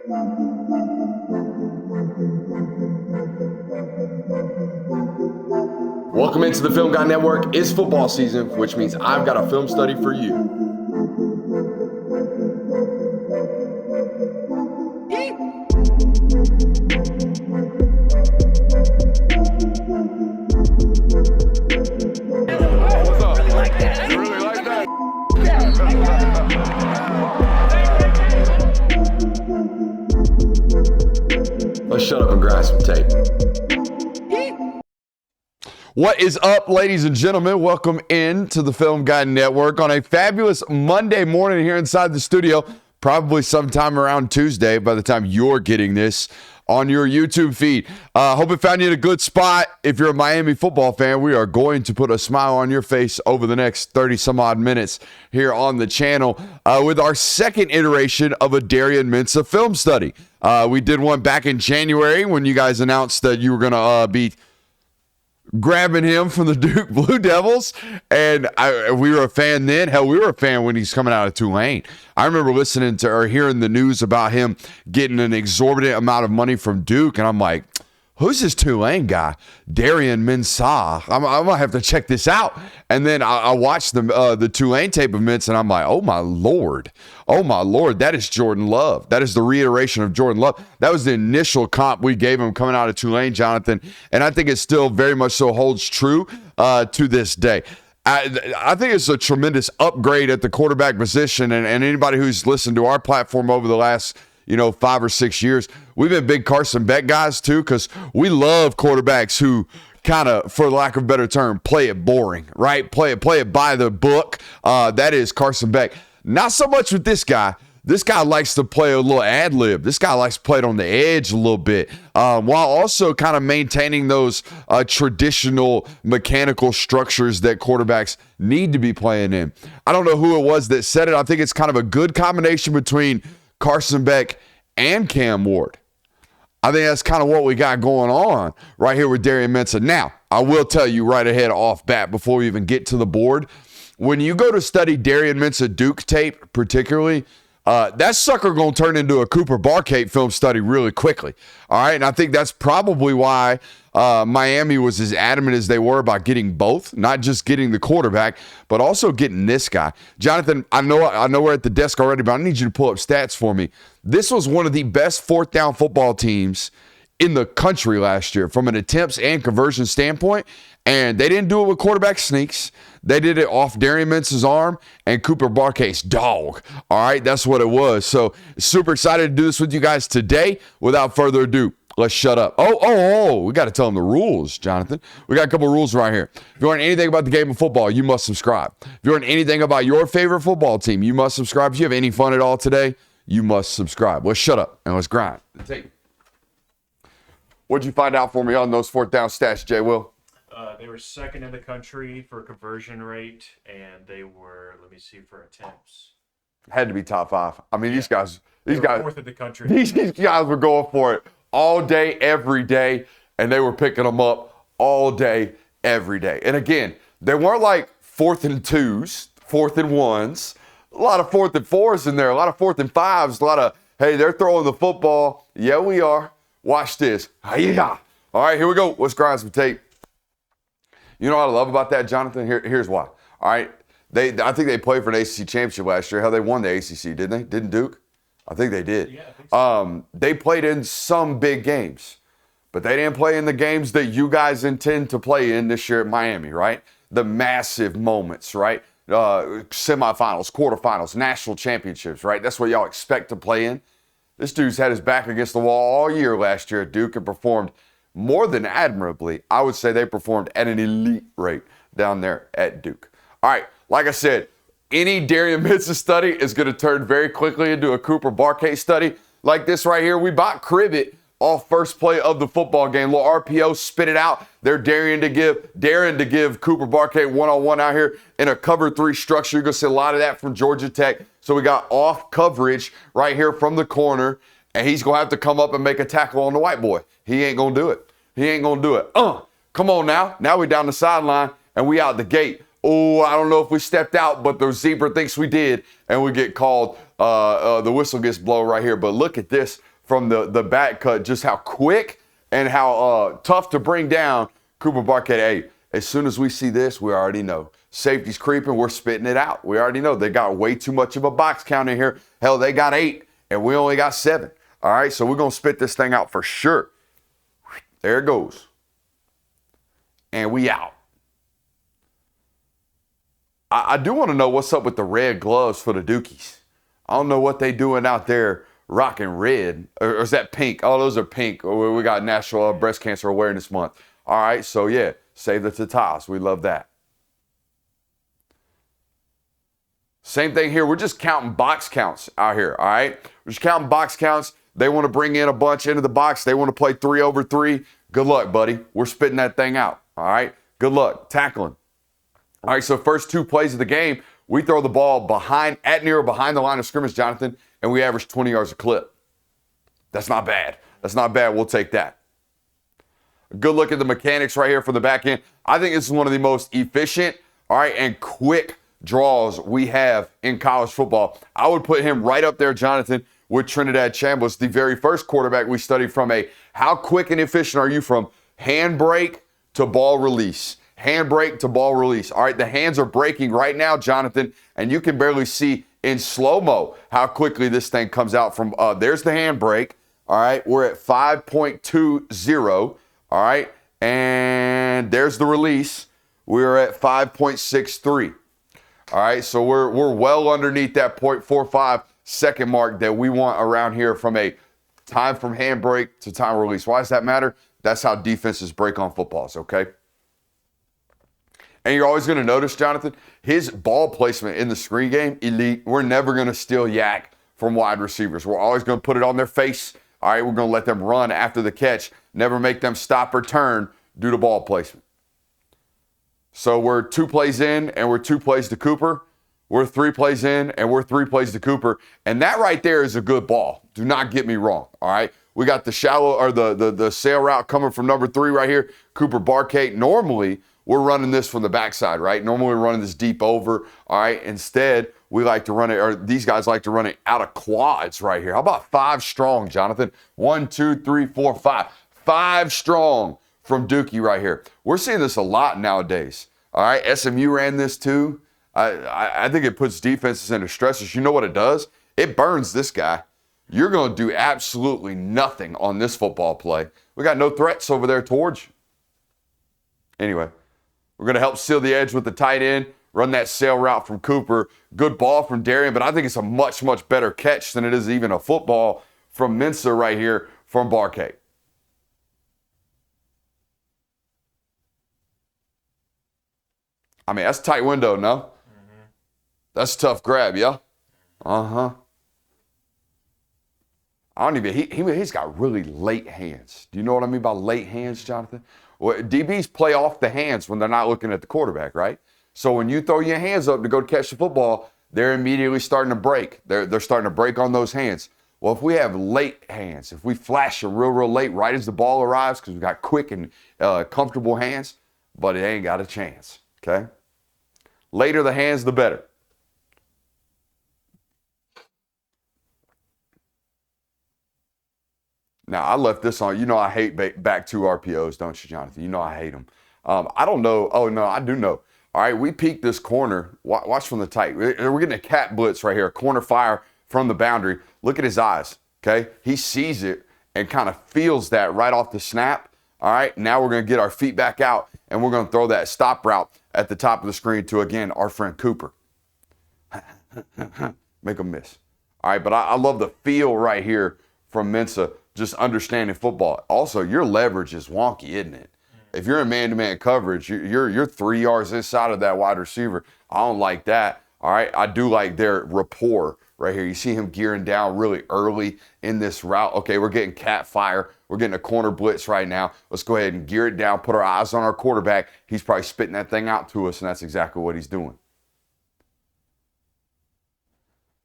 Welcome into the Film Guy Network. It's football season, which means I've got a film study for you. What's up? You really like that? Let's shut up and grind some tape. What is up, ladies and gentlemen? Welcome in to the Film Guy Network on a fabulous Monday morning here inside the studio. Probably sometime around Tuesday by the time you're getting this on your YouTube feed. Hope it found you in a good spot. If you're a Miami football fan, we are going to put a smile on your face over the next 30 some odd minutes here on the channel with our second iteration of a Darian Mensah film study. We did one back in January when you guys announced that you were going to be grabbing him from the Duke Blue Devils, and we were a fan then. Hell, we were a fan when he's coming out of Tulane. I remember listening to or hearing the news about him getting an exorbitant amount of money from Duke, and I'm like, who's this Tulane guy? Darian Mensah. I'm gonna have to check this out. And then I watched the Tulane tape of Mensah, and I'm like, oh my lord, that is Jordan Love. That is the reiteration of Jordan Love. That was the initial comp we gave him coming out of Tulane, Jonathan, and I think it still very much so holds true to this day. I think it's a tremendous upgrade at the quarterback position, and anybody who's listened to our platform over the last 5 or 6 years, we've been big Carson Beck guys too, because we love quarterbacks who kind of, for lack of a better term, play it boring, right? Play it by the book. That is Carson Beck. Not so much with this guy. This guy likes to play a little ad lib. This guy likes to play it on the edge a little bit, while also kind of maintaining those traditional mechanical structures that quarterbacks need to be playing in. I don't know who it was that said it. I think it's kind of a good combination between Carson Beck and Cam Ward. I think that's kind of what we got going on right here with Darian Mensah. Now, I will tell you right ahead off bat before we even get to the board, when you go to study Darian Mensah Duke tape particularly, that sucker going to turn into a Cooper Barkate film study really quickly. All right, and I think that's probably why Miami was as adamant as they were about getting both, not just getting the quarterback, but also getting this guy. Jonathan, I know we're at the desk already, but I need you to pull up stats for me. This was one of the best fourth down football teams in the country last year from an attempts and conversion standpoint, and they didn't do it with quarterback sneaks. They did it off Darian Mensah's arm and Cooper Barkate's dog. All right, that's what it was. So super excited to do this with you guys today. Without further ado, let's shut up. Oh, we got to tell them the rules, Jonathan. We got a couple rules right here. If you learn anything about the game of football, you must subscribe. If you learn anything about your favorite football team, you must subscribe. If you have any fun at all today, you must subscribe. Let's shut up and let's grind the tape. What'd you find out for me on those fourth down stats, Jay Will? They were second in the country for conversion rate, and they were, let me see, for attempts. Had to be top five. I mean, these guys, fourth in the country. These guys were going for it all day, every day, and they were picking them up all day, every day. And again, they weren't like 4th and 2s, 4th and 1s, a lot of 4th and 4s in there, a lot of 4th and 5s, a lot of, hey, they're throwing the football. Yeah, we are. Watch this. Yeah. All right, here we go. Let's grind some tape. You know what I love about that, Jonathan? Here's why. All right, I think they played for an ACC championship last year. Hell, they won the ACC, didn't they? Didn't Duke? I think they did. Yeah, I think so. They played in some big games, but they didn't play in the games that you guys intend to play in this year at Miami, right? The massive moments, right? Semifinals, quarterfinals, national championships, right? That's what y'all expect to play in. This dude's had his back against the wall all year last year at Duke and performed more than admirably. I would say they performed at an elite rate down there at Duke. All right, like I said, any Darian Mensah study is going to turn very quickly into a Cooper Barkate study. Like this right here, we bought Cribbit off first play of the football game. Little RPO, spit it out. They're Darian to give Cooper Barkate one-on-one out here in a cover 3 structure. You're going to see a lot of that from Georgia Tech. So we got off coverage right here from the corner, and he's going to have to come up and make a tackle on the white boy. He ain't going to do it. Come on now. Now we down the sideline, and we out the gate. Oh, I don't know if we stepped out, but the zebra thinks we did, and we get called. The whistle gets blown right here. But look at this from the back cut, just how quick and how tough to bring down Cooper Barquette. Hey, as soon as we see this, we already know. Safety's creeping, we're spitting it out. We already know they got way too much of a box count in here. Hell, they got 8, and we only got 7. All right, so we're going to spit this thing out for sure. There it goes. And we out. I do want to know what's up with the red gloves for the Dukies. I don't know what they doing out there rocking red. Or is that pink? Oh, those are pink. We got National Breast Cancer Awareness Month. All right, so yeah, save the tatas. We love that. Same thing here. We're just counting box counts out here, all right? We're just counting box counts. They want to bring in a bunch into the box. They want to play 3 over 3. Good luck, buddy. We're spitting that thing out, all right? Good luck. Tackling. All right, so first 2 plays of the game, we throw the ball behind the line of scrimmage, Jonathan, and we average 20 yards a clip. That's not bad. That's not bad. We'll take that. Good look at the mechanics right here for the back end. I think this is one of the most efficient, all right, and quick draws we have in college football. I would put him right up there, Jonathan, with Trinidad Chambliss, the very first quarterback we studied from how quick and efficient are you from handbrake to ball release. Handbrake to ball release. All right, the hands are breaking right now, Jonathan, and you can barely see in slow-mo how quickly this thing comes out from, there's the handbrake. All right, we're at 5.20. All right, and there's the release. We're at 5.63. All right, so we're well underneath that 0.45 second mark that we want around here from a time from handbrake to time release. Why does that matter? That's how defenses break on footballs, okay? And you're always going to notice, Jonathan, his ball placement in the screen game, elite. We're never going to steal yak from wide receivers. We're always going to put it on their face. All right, we're going to let them run after the catch, never make them stop or turn due to ball placement. So we're 2 plays in, and we're 2 plays to Cooper. We're 3 plays in, and we're 3 plays to Cooper. And that right there is a good ball. Do not get me wrong, all right? We got the shallow, or the sail route coming from number 3 right here, Cooper Barquette. Normally, we're running this from the backside, right? Normally, we're running this deep over, all right? Instead, we like to run it, or these guys like to run it out of quads right here. How about 5 strong, Jonathan? 1, 2, 3, 4, 5. 5 strong from Dookie right here. We're seeing this a lot nowadays. All right, SMU ran this too. I think it puts defenses into stresses. You know what it does? It burns this guy. You're going to do absolutely nothing on this football play. We got no threats over there towards you. Anyway, we're going to help seal the edge with the tight end, run that sail route from Cooper. Good ball from Darian, but I think it's a much, much better catch than it is even a football from Mensah right here from Barquette. I mean, that's a tight window, no? Mm-hmm. That's a tough grab, yeah? Uh-huh. I don't even, he's got really late hands. Do you know what I mean by late hands, Jonathan? Well, DBs play off the hands when they're not looking at the quarterback, right? So when you throw your hands up to go catch the football, they're immediately starting to break. They're starting to break on those hands. Well, if we have late hands, if we flash a real late right as the ball arrives, because we've got quick and comfortable hands, but it ain't got a chance, okay? Later the hands, the better. Now, I left this on. You know I hate back 2 RPOs, don't you, Jonathan? You know I hate them. I don't know. Oh, no, I do know. All right, we peeked this corner. Watch from the tight. We're getting a cat blitz right here, a corner fire from the boundary. Look at his eyes, okay? He sees it and kind of feels that right off the snap. All right, now we're going to get our feet back out, and we're going to throw that stop route at the top of the screen to, again, our friend Cooper. Make him miss. All right, but I love the feel right here from Mensah, just understanding football. Also, your leverage is wonky, isn't it? If you're in man-to-man coverage, you're 3 yards inside of that wide receiver. I don't like that. All right, I do like their rapport right here. You see him gearing down really early in this route. Okay, we're getting cat fire. We're getting a corner blitz right now. Let's go ahead and gear it down, put our eyes on our quarterback. He's probably spitting that thing out to us, and that's exactly what he's doing.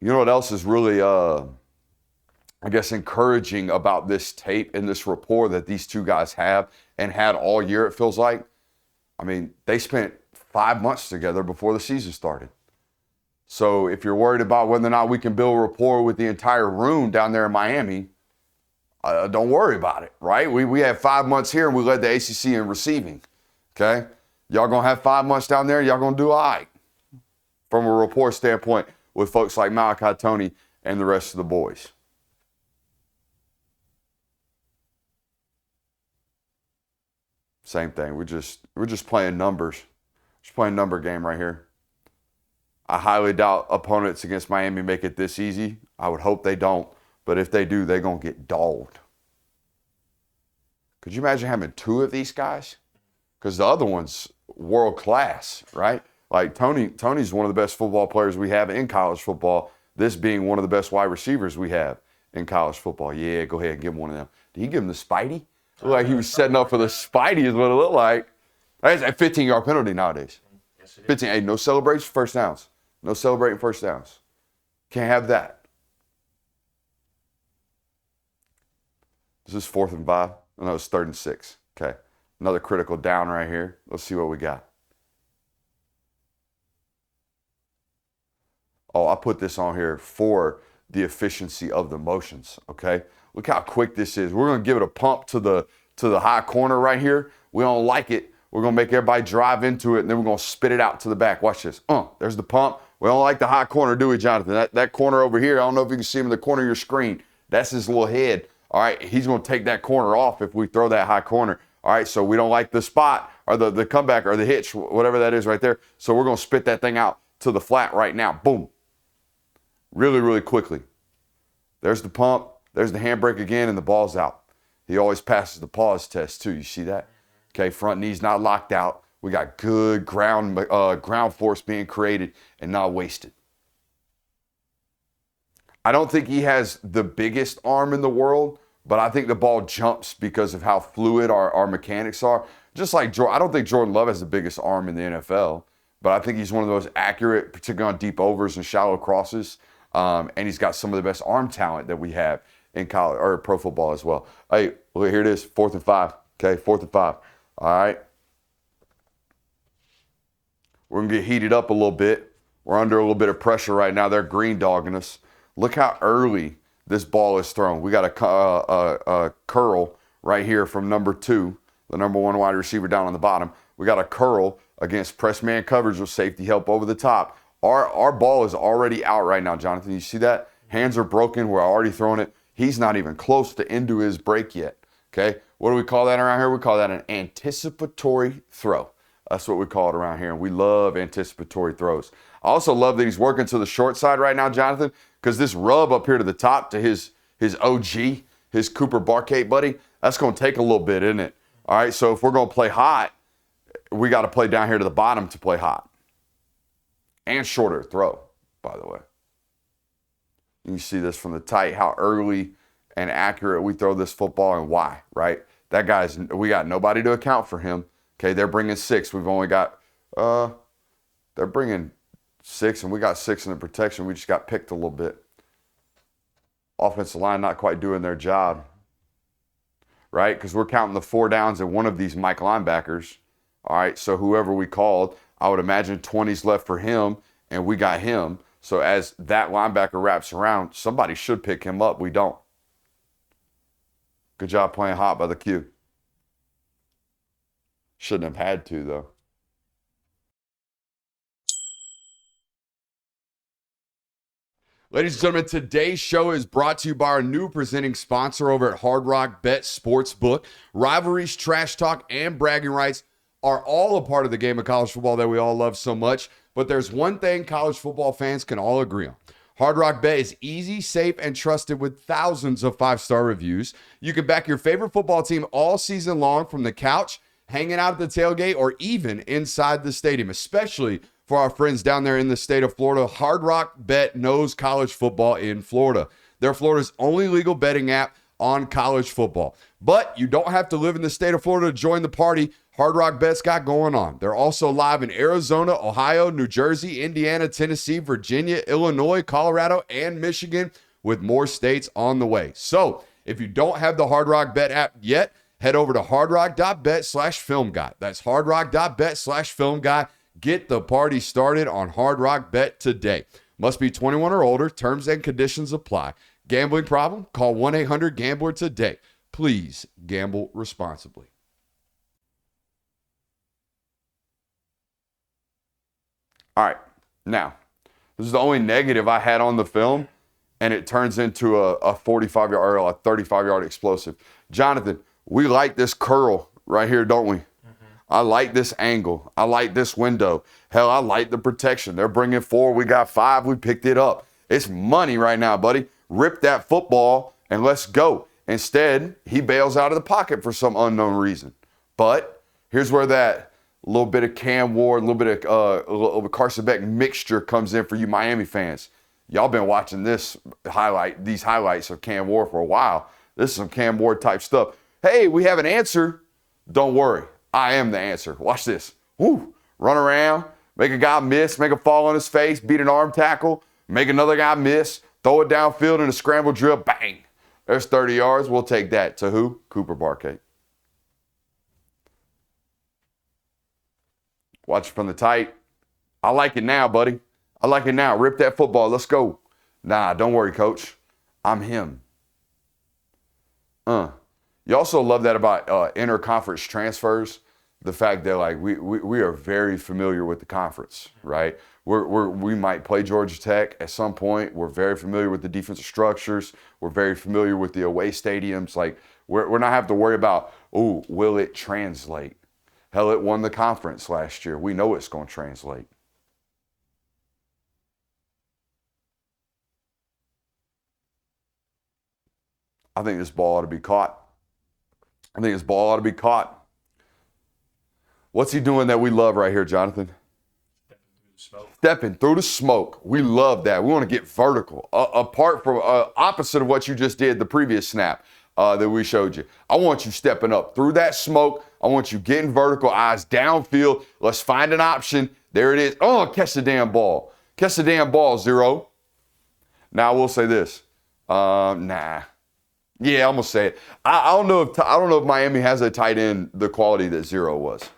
You know what else is really, I guess, encouraging about this tape and this rapport that these two guys have and had all year, it feels like? I mean, they spent 5 months together before the season started. So if you're worried about whether or not we can build rapport with the entire room down there in Miami, Don't worry about it, right? We had 5 months here and we led the ACC in receiving, okay? Y'all going to have 5 months down there, y'all going to do all right from a rapport standpoint with folks like Malachi Tony and the rest of the boys. Same thing. We're just playing numbers. Just playing number game right here. I highly doubt opponents against Miami make it this easy. I would hope they don't. But if they do, they're going to get dogged. Could you imagine having 2 of these guys? Because the other one's world class, right? Like Tony's one of the best football players we have in college football. This being one of the best wide receivers we have in college football. Yeah, go ahead and give him one of them. Did he give him the Spidey? Looked like he was setting up for the Spidey is what it looked like. That's a 15-yard penalty nowadays. Yes, it is. 15. Hey, no celebration, first downs. No celebrating first downs. Can't have that. This is 4th and 5. No, it's 3rd and 6. Okay. Another critical down right here. Let's see what we got. Oh, I put this on here for the efficiency of the motions, okay? Look how quick this is. We're going to give it a pump to the high corner right here. We don't like it. We're going to make everybody drive into it, and then we're going to spit it out to the back. Watch this. There's the pump. We don't like the high corner, do we, Jonathan? That corner over here, I don't know if you can see him in the corner of your screen. That's his little head. All right, he's going to take that corner off if we throw that high corner. All right, so we don't like the spot or the comeback or the hitch, whatever that is right there. So we're going to spit that thing out to the flat right now. Boom. Really, really quickly. There's the pump. There's the handbrake again, and the ball's out. He always passes the pause test, too. You see that? Okay, front knee's not locked out. We got good ground force being created and not wasted. I don't think he has the biggest arm in the world, but I think the ball jumps because of how fluid our mechanics are. Just like Jordan, I don't think Jordan Love has the biggest arm in the NFL, but I think he's one of the most accurate, particularly on deep overs and shallow crosses. And he's got some of the best arm talent that we have in college or pro football as well. Hey, look, here it is, 4th and 5. Okay, 4th and 5. All right. We're going to get heated up a little bit. We're under a little bit of pressure right now. They're green dogging us. Look how early this ball is thrown. We got a curl right here from number 2, the number 1 wide receiver down on the bottom. We got a curl against press man coverage with safety help over the top. Our ball is already out right now, Jonathan. You see that? Hands are broken. We're already throwing it. He's not even close to into his break yet. Okay? What do we call that around here? We call that an anticipatory throw. That's what we call it around here. And we love anticipatory throws. I also love that he's working to the short side right now, Jonathan, because this rub up here to the top to his OG, his Cooper Barcade buddy, that's going to take a little bit, isn't it? All right, so if we're going to play hot, we got to play down here to the bottom to play hot. And shorter throw, by the way. You see this from the tight, how early and accurate we throw this football and why, right? That guy's, we got nobody to account for him. Okay, they're bringing 6. We've only got, they're bringing 6, and we got 6 in the protection. We just got picked a little bit. Offensive line not quite doing their job, right? Because we're counting the 4 downs and one of these Mike linebackers. All right, so whoever we called, I would imagine 20's left for him, and we got him. So as that linebacker wraps around, somebody should pick him up. We don't. Good job playing hot by the Q. Shouldn't have had to, though. Ladies and gentlemen, today's show is brought to you by our new presenting sponsor over at Hard Rock Bet Sportsbook. Rivalries, trash talk, and bragging rights are all a part of the game of college football that we all love so much. But there's one thing college football fans can all agree on. Hard Rock Bet is easy, safe, and trusted with thousands of 5-star reviews. You can back your favorite football team all season long from the couch, hanging out at the tailgate, or even inside the stadium, especially for our friends down there in the state of Florida. Hard Rock Bet knows college football in Florida. They're Florida's only legal betting app on college football. But you don't have to live in the state of Florida to join the party Hard Rock Bet's got going on. They're also live in Arizona, Ohio, New Jersey, Indiana, Tennessee, Virginia, Illinois, Colorado, and Michigan, with more states on the way. So if you don't have the Hard Rock Bet app yet, head over to hardrock.bet/filmguy. That's hardrock.bet/filmguy. Get the party started on Hard Rock Bet today. Must be 21 or older. Terms and conditions apply. Gambling problem? Call 1-800-GAMBLER today. Please gamble responsibly. All right, now, this is the only negative I had on the film, and it turns into a 45-yard or a 35-yard explosive. Jonathan, we like this curl right here, don't we? I like this angle. I like this window. Hell, I like the protection. They're bringing 4. We got 5. We picked it up. It's money right now, buddy. Rip that football and let's go. Instead, he bails out of the pocket for some unknown reason. But here's where that little bit of Cam Ward, a little bit of Carson Beck mixture comes in for you Miami fans. Y'all been watching these highlights of Cam Ward for a while. This is some Cam Ward type stuff. Hey, we have an answer. Don't worry. I am the answer. Watch this. Woo. Run around, make a guy miss, make a fall on his face, beat an arm tackle, make another guy miss, throw it downfield in a scramble drill, bang. There's 30 yards. We'll take that. To who? Cooper Barkay. Watch it from the tight. I like it now, buddy. I like it now. Rip that football. Let's go. Nah, don't worry, coach. I'm him. You also love that about interconference transfers. The fact that like we are very familiar with the conference, right? We might play Georgia Tech at some point. We're very familiar with the defensive structures. We're very familiar with the away stadiums. Like we're not having to worry about, oh, will it translate? Hell, it won the conference last year. We know it's going to translate. I think this ball ought to be caught. What's he doing that we love right here, Jonathan? Stepping through the smoke. We love that. We want to get vertical. Apart from opposite of what you just did the previous snap that we showed you. I want you stepping up through that smoke. I want you getting vertical, eyes downfield. Let's find an option. There it is. Oh, catch the damn ball. Catch the damn ball, Zero. Now I will say this. Nah. Yeah, I'm gonna say it. I don't know if Miami has a tight end the quality that Zero was.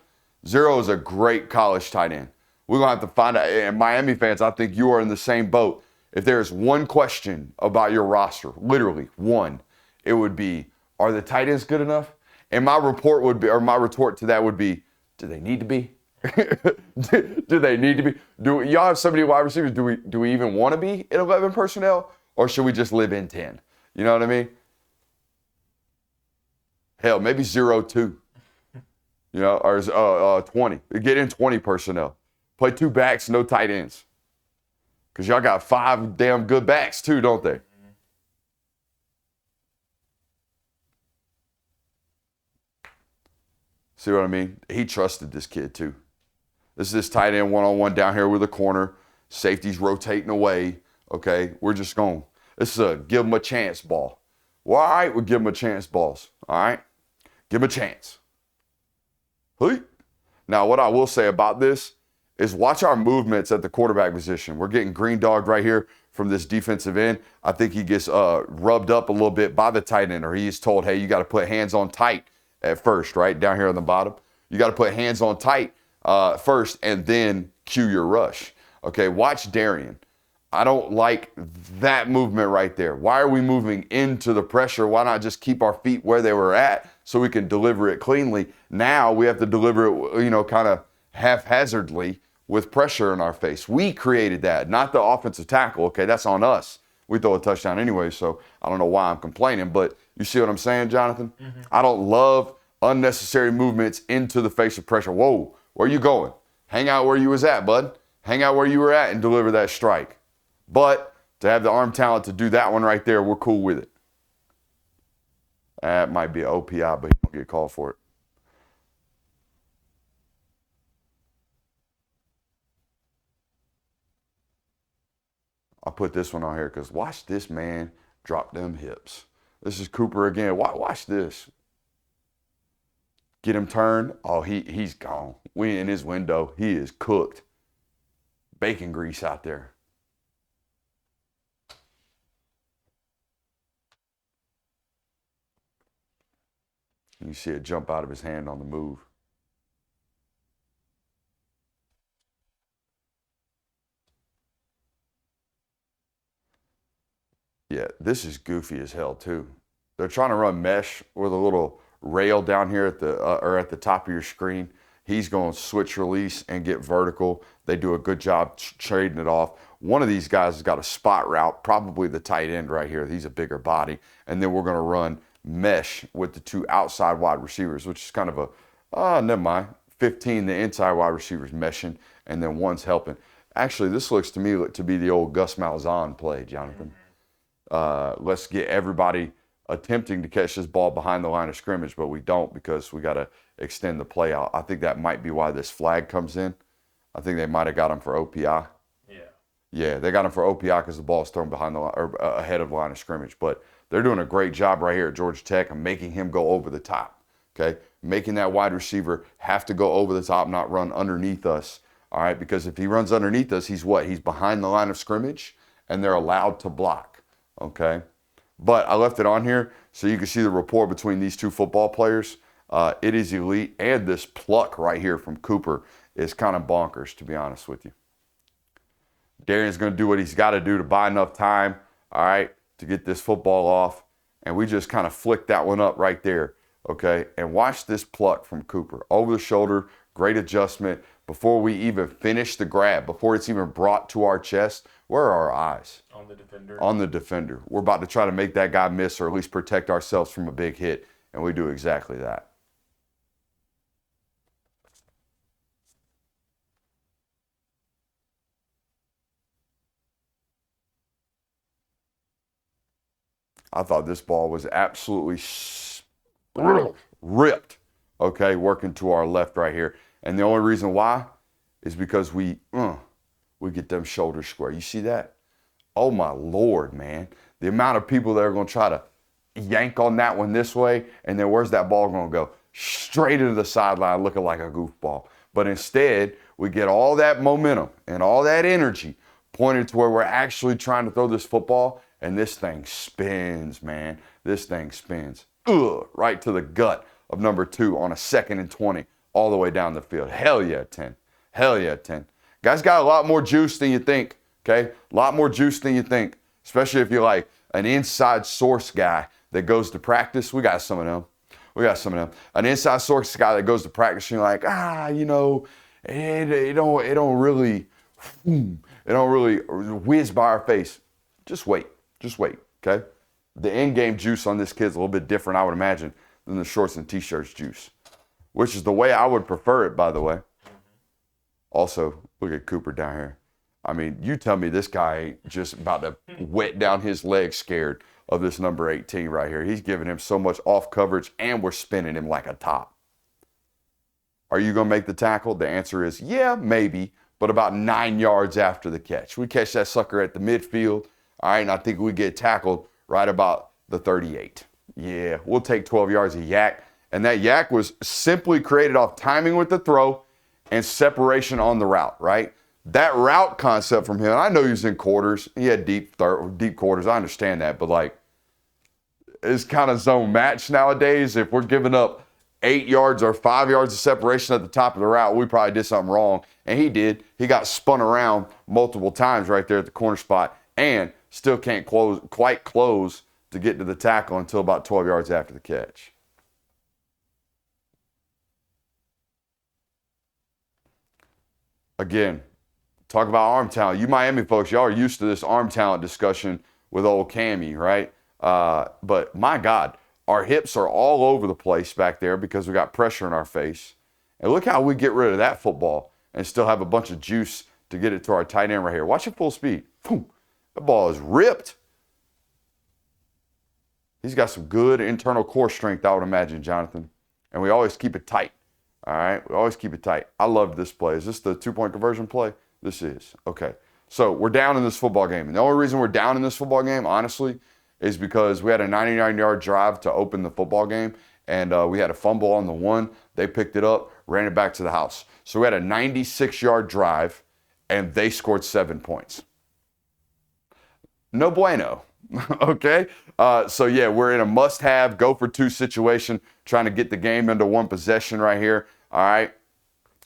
Zero is a great college tight end. We're gonna have to find out. And Miami fans, I think you are in the same boat. If there is one question about your roster, literally one, it would be, are the tight ends good enough? And my retort to that would be, do they need to be? Do they need to be? Do y'all have so many wide receivers? Do we even want to be in 11 personnel, or should we just live in 10? You know what I mean? Hell, maybe 0-2, you know, or 20. Get in 20 personnel. Play 2 backs, no tight ends. Because y'all got 5 damn good backs too, don't they? See what I mean? He trusted this kid too. This is this tight end one-on-one down here with a corner. Safety's rotating away. Okay, we're just going. This is a give him a chance ball. Well, all right, we'll give him a chance balls. All right? Give him a chance. Now, what I will say about this is watch our movements at the quarterback position. We're getting green dogged right here from this defensive end. I think he gets rubbed up a little bit by the tight end, or he's told, hey, you got to put hands on tight at first, right? Down here on the bottom. You got to put hands on tight first and then cue your rush. Okay, watch Darian. I don't like that movement right there. Why are we moving into the pressure? Why not just keep our feet where they were at so we can deliver it cleanly? Now we have to deliver it, you know, kind of haphazardly with pressure in our face. We created that, not the offensive tackle. Okay, that's on us. We throw a touchdown anyway, so I don't know why I'm complaining, but you see what I'm saying, Jonathan? Mm-hmm. I don't love unnecessary movements into the face of pressure. Whoa, where you going? Hang out where you was at, bud. Hang out where you were at and deliver that strike. But to have the arm talent to do that one right there, we're cool with it. That might be an OPI, but he don't get called for it. I'll put this one on here because watch this man drop them hips. This is Cooper again. Watch this. Get him turned. Oh, he's gone. We in his window. He is cooked. Bacon grease out there. You see it jump out of his hand on the move. Yeah, This is goofy as hell too. They're trying to run mesh with a little rail down here at the top of your screen. He's going to switch release and get vertical. They do a good job trading it off. One of these guys has got a spot route, probably the tight end right here. He's a bigger body. And then we're going to run mesh with the 2 outside wide receivers, which is kind of never mind. 15, the inside wide receivers meshing, and then one's helping. Actually, this looks to me to be the old Gus Malzahn play, Jonathan. Let's get everybody attempting to catch this ball behind the line of scrimmage, but we don't because we got to extend the play out. I think that might be why this flag comes in. I think they might have got him for OPI. Yeah, they got him for OPI because the ball's thrown behind the line, or ahead of the line of scrimmage. But they're doing a great job right here at Georgia Tech of making him go over the top. Okay, making that wide receiver have to go over the top, not run underneath us. All right, because if he runs underneath us, he's what? He's behind the line of scrimmage, and they're allowed to block. Okay, but I left it on here so you can see the rapport between these 2 football players. It is elite, and this pluck right here from Cooper is kind of bonkers, to be honest with you. Darian's going to do what he's got to do to buy enough time, all right, to get this football off. And we just kind of flicked that one up right there, okay? And watch this pluck from Cooper. Over the shoulder, great adjustment. Before we even finish the grab, before it's even brought to our chest, where are our eyes? On the defender. On the defender. We're about to try to make that guy miss or at least protect ourselves from a big hit, and we do exactly that. I thought this ball was absolutely ripped, okay, working to our left right here. And the only reason why is because we get them shoulders square. You see that? Oh, my Lord, man. The amount of people that are going to try to yank on that one this way, and then where's that ball going to go? Straight into the sideline looking like a goofball. But instead, we get all that momentum and all that energy pointed to where we're actually trying to throw this football, and this thing spins, man. This thing spins. Right to the gut of number 2 on a 2nd and 20 all the way down the field. Hell yeah, 10. Hell yeah, 10. Guys got a lot more juice than you think, okay? A lot more juice than you think, especially if you're like an inside source guy that goes to practice. We got some of them. An inside source guy that goes to practice, and you're like, it don't really whiz by our face. Just wait, okay? The in-game juice on this kid's a little bit different, I would imagine, than the shorts and t-shirts juice, which is the way I would prefer it, by the way. Also, look at Cooper down here. I mean, you tell me this guy ain't just about to wet down his leg scared of this number 18 right here. He's giving him so much off coverage, and we're spinning him like a top. Are you going to make the tackle? The answer is, yeah, maybe, but about 9 yards after the catch. We catch that sucker at the midfield, all right, and I think we get tackled right about the 38. Yeah, we'll take 12 yards of yak, and that yak was simply created off timing with the throw and separation on the route, right? That route concept from him, I know he was in quarters. He had deep quarters. I understand that, but like, it's kind of zone match nowadays. If we're giving up 8 yards or 5 yards of separation at the top of the route, we probably did something wrong. And he did. He got spun around multiple times right there at the corner spot and still can't quite close to get to the tackle until about 12 yards after the catch. Again, talk about arm talent. You Miami folks, y'all are used to this arm talent discussion with old Cammy, right? But my God, our hips are all over the place back there because we got pressure in our face. And look how we get rid of that football and still have a bunch of juice to get it to our tight end right here. Watch it full speed. Boom. That ball is ripped. He's got some good internal core strength, I would imagine, Jonathan. And we always keep it tight. All right? We always keep it tight. I love this play. Is this the 2-point conversion play? This is. Okay. So we're down in this football game. And the only reason we're down in this football game, honestly, is because we had a 99-yard drive to open the football game. And we had a fumble on the 1. They picked it up, ran it back to the house. So we had a 96-yard drive, and they scored 7 points. No bueno. Okay? So, yeah, we're in a must-have, go-for-2 situation, trying to get the game into one possession right here. All right?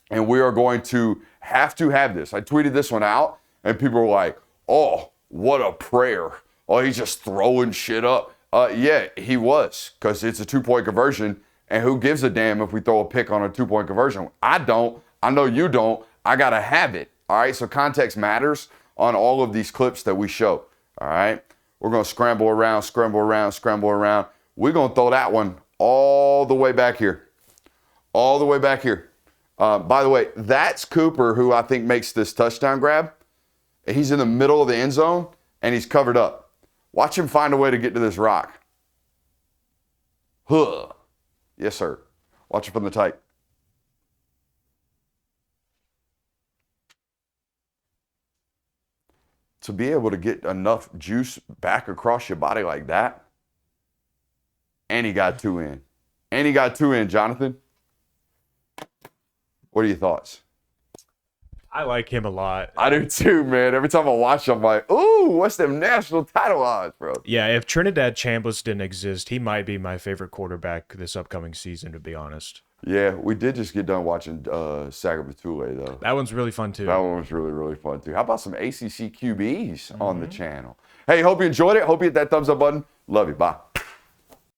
And we are going to have this. I tweeted this one out, and people were like, oh, what a prayer. oh, he's just throwing shit up. Yeah, he was, because it's a 2-point conversion. And who gives a damn if we throw a pick on a 2-point conversion? I don't. I know you don't. I got to have it. All right, so context matters on all of these clips that we show. All right, we're going to scramble around, scramble around, scramble around. We're going to throw that one all the way back here. All the way back here. By the way, that's Cooper, who I think makes this touchdown grab. He's in the middle of the end zone, and he's covered up. Watch him find a way to get to this rock. Huh. Yes, sir. Watch it from the tight. To be able to get enough juice back across your body like that, and he got 2 in. And he got 2 in, Jonathan. What are your thoughts? I like him a lot. I do too, man. Every time I watch him, I'm like, ooh, what's them national title odds, bro? Yeah, if Trinidad Chambliss didn't exist, he might be my favorite quarterback this upcoming season, to be honest. Yeah, we did just get done watching Sagabatule, though. That one's really fun, too. That one was really, really fun, too. How about some ACC QBs on the channel? Hey, hope you enjoyed it. Hope you hit that thumbs up button. Love you. Bye.